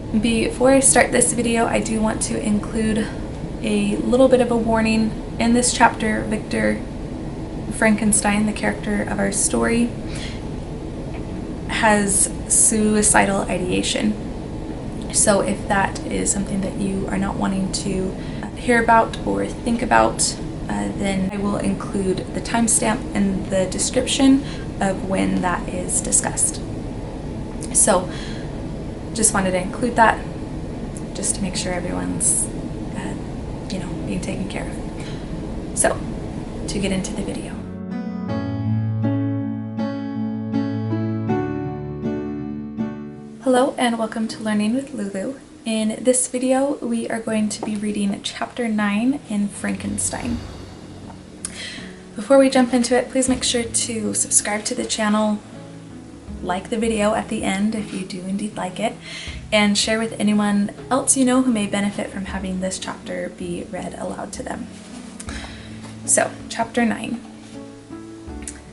Before I start this video, I do want to include a little bit of a warning. In this chapter, Victor Frankenstein, the character of our story, has suicidal ideation. So if that is something that you are not wanting to hear about or think about, then I will include the timestamp in the description of when that is discussed. So just wanted to include that just to make sure everyone's being taken care of. So to get into the video. Hello and welcome to Learning with Lulu. In this video we are going to be reading chapter 9 in Frankenstein. Before we jump into it, please make sure to subscribe to the channel, like the video at the end if you do indeed like it, and share with anyone else you know who may benefit from having this chapter be read aloud to them. So, chapter 9.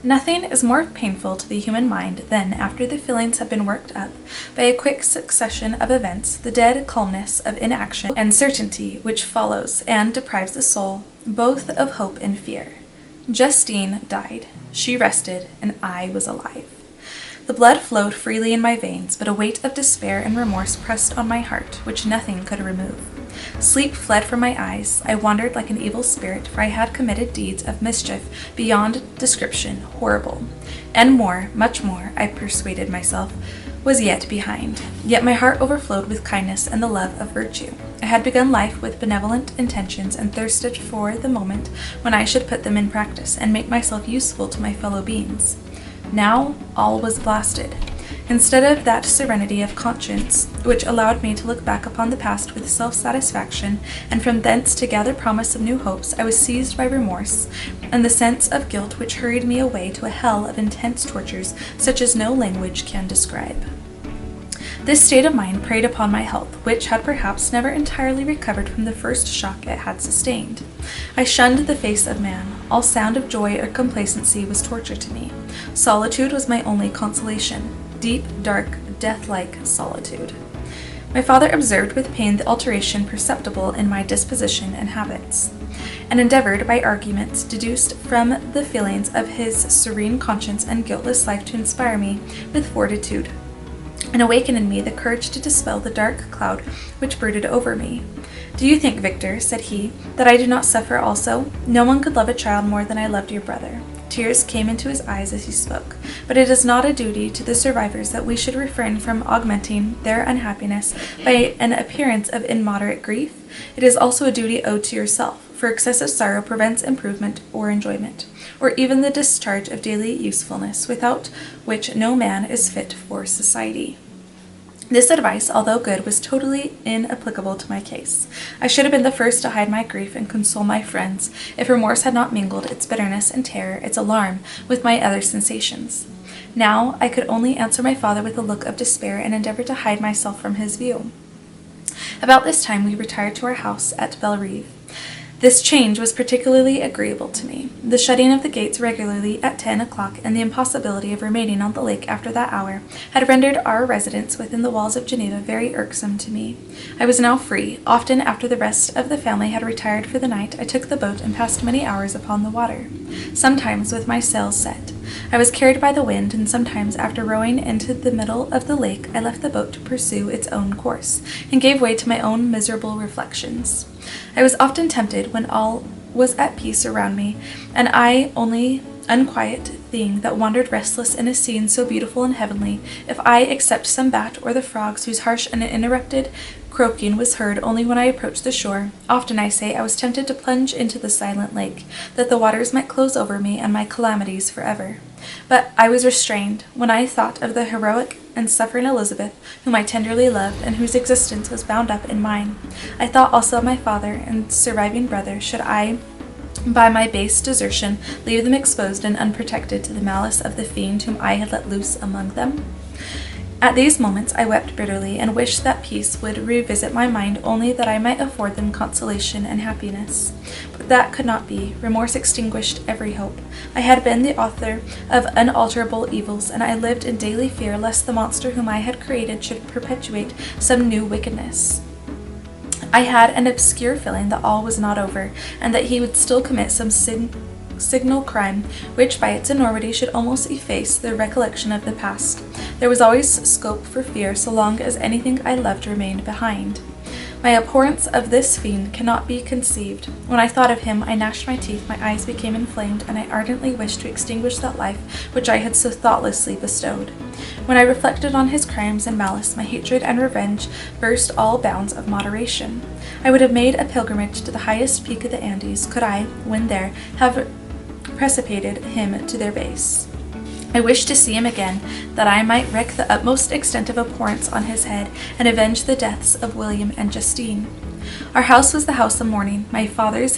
Nothing is more painful to the human mind than, after the feelings have been worked up by a quick succession of events, the dead calmness of inaction and certainty which follows and deprives the soul both of hope and fear. Justine died, she rested, and I was alive. The blood flowed freely in my veins, but a weight of despair and remorse pressed on my heart, which nothing could remove. Sleep fled from my eyes. I wandered like an evil spirit, for I had committed deeds of mischief beyond description, horrible. And more, much more, I persuaded myself, was yet behind. Yet my heart overflowed with kindness and the love of virtue. I had begun life with benevolent intentions and thirsted for the moment when I should put them in practice and make myself useful to my fellow beings. Now all was blasted. Instead of that serenity of conscience which allowed me to look back upon the past with self-satisfaction, and from thence to gather promise of new hopes, I was seized by remorse and the sense of guilt which hurried me away to a hell of intense tortures such as no language can describe. This state of mind preyed upon my health, which had perhaps never entirely recovered from the first shock it had sustained. I shunned the face of man. All sound of joy or complacency was torture to me. Solitude was my only consolation. Deep, dark, death-like solitude. My father observed with pain the alteration perceptible in my disposition and habits, and endeavored by arguments deduced from the feelings of his serene conscience and guiltless life to inspire me with fortitude, and awaken in me the courage to dispel the dark cloud which brooded over me. "Do you think, Victor," said he, "that I do not suffer also? No one could love a child more than I loved your brother." Tears came into his eyes as he spoke, but it is not a duty to the survivors that we should refrain from augmenting their unhappiness by an appearance of immoderate grief. It is also a duty owed to yourself, for excessive sorrow prevents improvement or enjoyment, or even the discharge of daily usefulness, without which no man is fit for society. This advice, although good, was totally inapplicable to my case. I should have been the first to hide my grief and console my friends, if remorse had not mingled its bitterness and terror, its alarm, with my other sensations. Now I could only answer my father with a look of despair and endeavor to hide myself from his view. About this time we retired to our house at Bellerive. This change was particularly agreeable to me. The shutting of the gates regularly at 10 o'clock and the impossibility of remaining on the lake after that hour had rendered our residence within the walls of Geneva very irksome to me. I was now free. Often after the rest of the family had retired for the night, I took the boat and passed many hours upon the water, sometimes with my sails set. I was carried by the wind, and sometimes after rowing into the middle of the lake I left the boat to pursue its own course, and gave way to my own miserable reflections. I was often tempted, when all was at peace around me, and I only unquiet thing that wandered restless in a scene so beautiful and heavenly, if I except some bat or the frogs whose harsh and uninterrupted croaking was heard only when I approached the shore, often, I say, I was tempted to plunge into the silent lake, that the waters might close over me and my calamities forever. But I was restrained when I thought of the heroic and suffering Elizabeth, whom I tenderly loved, and whose existence was bound up in mine. I thought also of my father and surviving brother. Should I, by my base desertion, leave them exposed and unprotected to the malice of the fiend whom I had let loose among them? At these moments I wept bitterly, and wished that peace would revisit my mind, only that I might afford them consolation and happiness. But that could not be. Remorse extinguished every hope. I had been the author of unalterable evils, and I lived in daily fear lest the monster whom I had created should perpetuate some new wickedness. I had an obscure feeling that all was not over, and that he would still commit some signal crime, which by its enormity should almost efface the recollection of the past. There was always scope for fear so long as anything I loved remained behind. My abhorrence of this fiend cannot be conceived. When I thought of him, I gnashed my teeth, my eyes became inflamed, and I ardently wished to extinguish that life which I had so thoughtlessly bestowed. When I reflected on his crimes and malice, my hatred and revenge burst all bounds of moderation. I would have made a pilgrimage to the highest peak of the Andes, could I, when there, have precipitated him to their base. I wished to see him again, that I might wreak the utmost extent of abhorrence on his head, and avenge the deaths of William and Justine. Our house was the house of mourning. My father's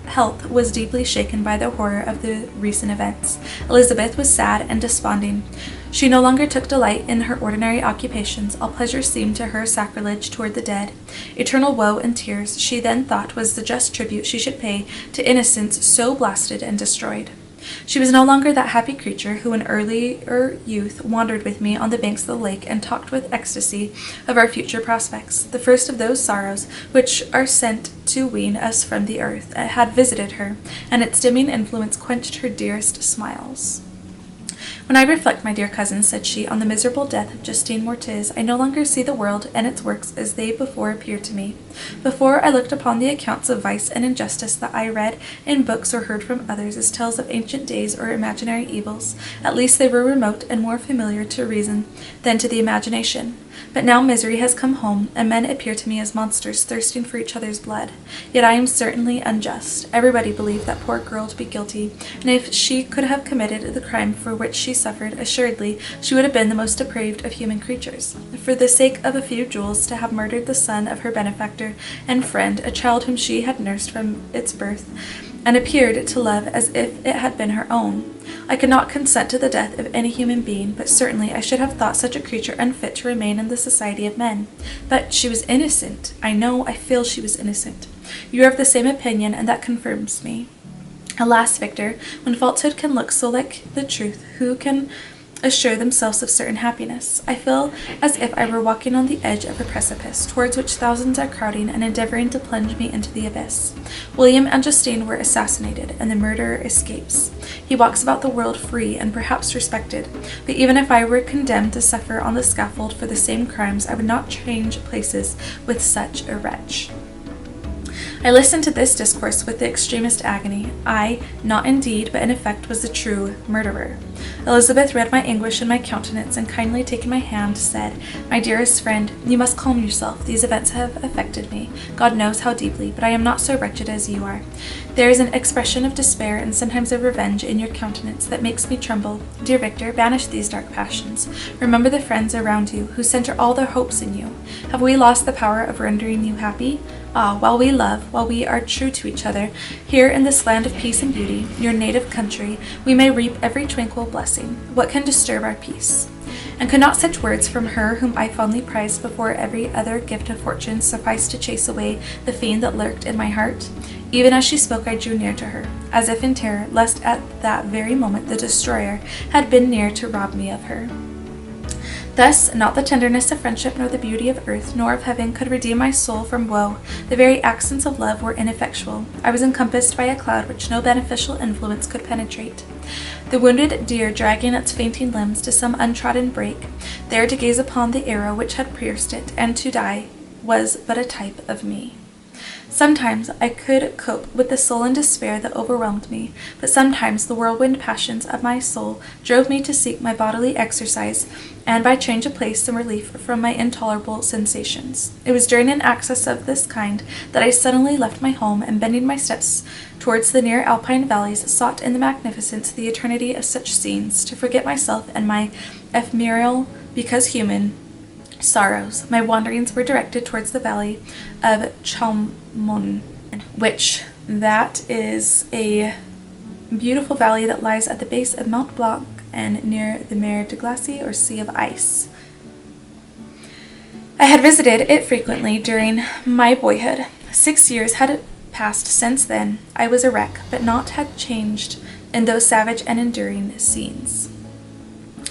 health was deeply shaken by the horror of the recent events. Elizabeth was sad and desponding. She no longer took delight in her ordinary occupations. All pleasure seemed to her sacrilege toward the dead. Eternal woe and tears, she then thought, was the just tribute she should pay to innocence so blasted and destroyed. She was no longer that happy creature who in earlier youth wandered with me on the banks of the lake and talked with ecstasy of our future prospects. The first of those sorrows which are sent to wean us from the earth had visited her, and its dimming influence quenched her dearest smiles. When I reflect, my dear cousin, said she, on the miserable death of Justine Mortiz, I no longer see the world and its works as they before appeared to me. Before I looked upon the accounts of vice and injustice that I read in books or heard from others as tales of ancient days or imaginary evils. At least they were remote and more familiar to reason than to the imagination. But now misery has come home, and men appear to me as monsters thirsting for each other's blood. Yet I am certainly unjust. Everybody believed that poor girl to be guilty, and if she could have committed the crime for which she suffered, assuredly she would have been the most depraved of human creatures. For the sake of a few jewels, to have murdered the son of her benefactor and friend, a child whom she had nursed from its birth, and appeared to love as if it had been her own. I could not consent to the death of any human being, but certainly I should have thought such a creature unfit to remain in the society of men. But she was innocent. I feel she was innocent. You are of the same opinion, and that confirms me. Alas, Victor, when falsehood can look so like the truth, who can assure themselves of certain happiness? I feel as if I were walking on the edge of a precipice, towards which thousands are crowding and endeavoring to plunge me into the abyss. William and Justine were assassinated, and the murderer escapes. He walks about the world free and perhaps respected, but even if I were condemned to suffer on the scaffold for the same crimes, I would not change places with such a wretch. I listened to this discourse with the extremest agony. I, not in deed, but in effect, was the true murderer. Elizabeth read my anguish in my countenance, and kindly taking my hand, said, My dearest friend, you must calm yourself. These events have affected me, God knows how deeply, but I am not so wretched as you are. There is an expression of despair and sometimes of revenge in your countenance that makes me tremble. Dear Victor, banish these dark passions. Remember the friends around you, who center all their hopes in you. Have we lost the power of rendering you happy? Ah, while we love, while we are true to each other, here in this land of peace and beauty, your native country, we may reap every tranquil blessing. What can disturb our peace? And could not such words from her whom I fondly prized before every other gift of fortune suffice to chase away the fiend that lurked in my heart? Even as she spoke, I drew near to her, as if in terror, lest at that very moment the destroyer had been near to rob me of her. Thus, not the tenderness of friendship, nor the beauty of earth, nor of heaven could redeem my soul from woe. The very accents of love were ineffectual. I was encompassed by a cloud which no beneficial influence could penetrate. The wounded deer dragging its fainting limbs to some untrodden brake, there to gaze upon the arrow which had pierced it, and to die, was but a type of me. Sometimes I could cope with the sullen despair that overwhelmed me, but sometimes the whirlwind passions of my soul drove me to seek my bodily exercise, and by change of place some relief from my intolerable sensations. It was during an access of this kind that I suddenly left my home, and bending my steps towards the near alpine valleys, sought in the magnificence, the eternity of such scenes, to forget myself and my ephemeral, because human, sorrows. My wanderings were directed towards the valley of Chalmon, which that is a beautiful valley that lies at the base of Mount Blanc and near the Mer de Glace, or Sea of Ice. I had visited it frequently during my boyhood. 6 years had passed since then. I was a wreck, but naught had changed in those savage and enduring scenes.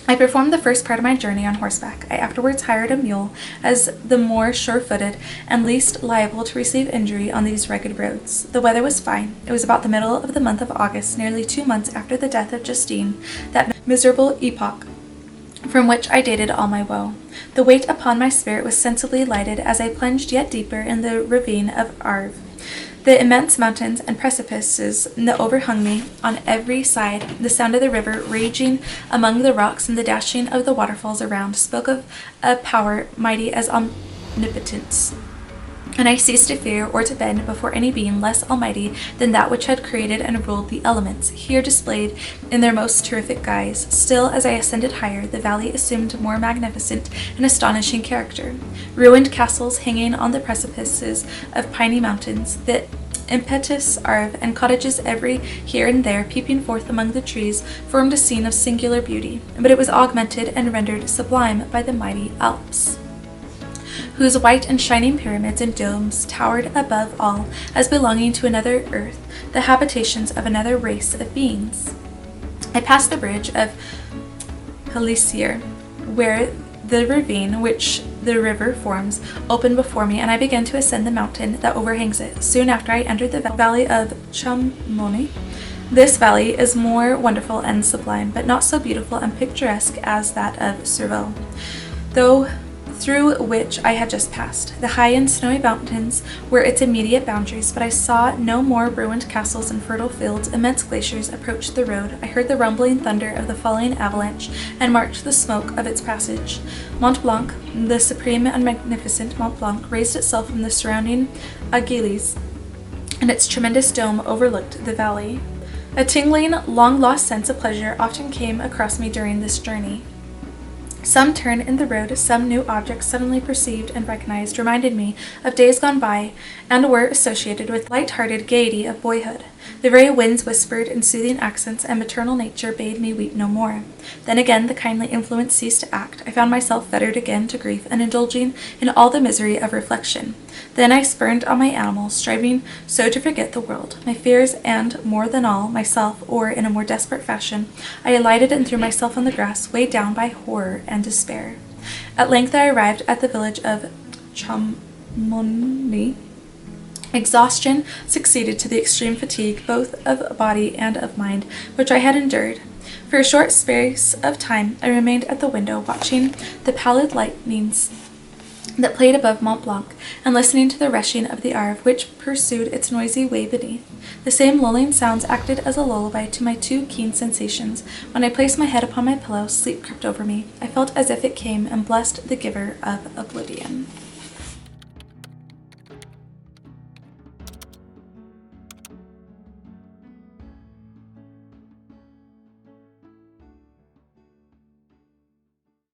I performed the first part of my journey on horseback. I afterwards hired a mule, as the more sure-footed and least liable to receive injury on these rugged roads. The weather was fine. It was about the middle of the month of August, nearly 2 months after the death of Justine, that miserable epoch from which I dated all my woe. The weight upon my spirit was sensibly lighted as I plunged yet deeper in the ravine of Arve. The immense mountains and precipices that overhung me on every side, the sound of the river raging among the rocks and the dashing of the waterfalls around, spoke of a power mighty as omnipotence. And I ceased to fear or to bend before any being less almighty than that which had created and ruled the elements, here displayed in their most terrific guise. Still, as I ascended higher, the valley assumed more magnificent and astonishing character. Ruined castles hanging on the precipices of piny mountains, the impetuous Arve, and cottages every here and there peeping forth among the trees, formed a scene of singular beauty, but it was augmented and rendered sublime by the mighty Alps, whose white and shining pyramids and domes towered above all as belonging to another earth, the habitations of another race of beings. I passed the bridge of Helicier, where the ravine which the river forms opened before me, and I began to ascend the mountain that overhangs it. Soon after I entered the valley of Chamonix. This valley is more wonderful and sublime, but not so beautiful and picturesque as that of Cervaux, through which I had just passed. The high and snowy mountains were its immediate boundaries, but I saw no more ruined castles and fertile fields. Immense glaciers approached the road. I heard the rumbling thunder of the falling avalanche, and marked the smoke of its passage. Mont Blanc, the supreme and magnificent Mont Blanc, raised itself from the surrounding Aiguilles, and its tremendous dome overlooked the valley. A tingling, long-lost sense of pleasure often came across me during this journey. Some turn in the road, some new objects suddenly perceived and recognized reminded me of days gone by and were associated with light-hearted gaiety of boyhood. The very winds whispered in soothing accents, and maternal nature bade me weep no more. Then again the kindly influence ceased to act. I found myself fettered again to grief and indulging in all the misery of reflection. Then I spurned on my animals, striving so to forget the world, my fears, and, more than all, myself, or, in a more desperate fashion, I alighted and threw myself on the grass, weighed down by horror and despair. At length I arrived at the village of Chamonix. Exhaustion succeeded to the extreme fatigue, both of body and of mind, which I had endured. For a short space of time I remained at the window, watching the pallid lightnings that played above Mont Blanc, and listening to the rushing of the Arve, which pursued its noisy way beneath. The same lulling sounds acted as a lullaby to my too keen sensations. When I placed my head upon my pillow, sleep crept over me. I felt as if it came and blessed the giver of oblivion.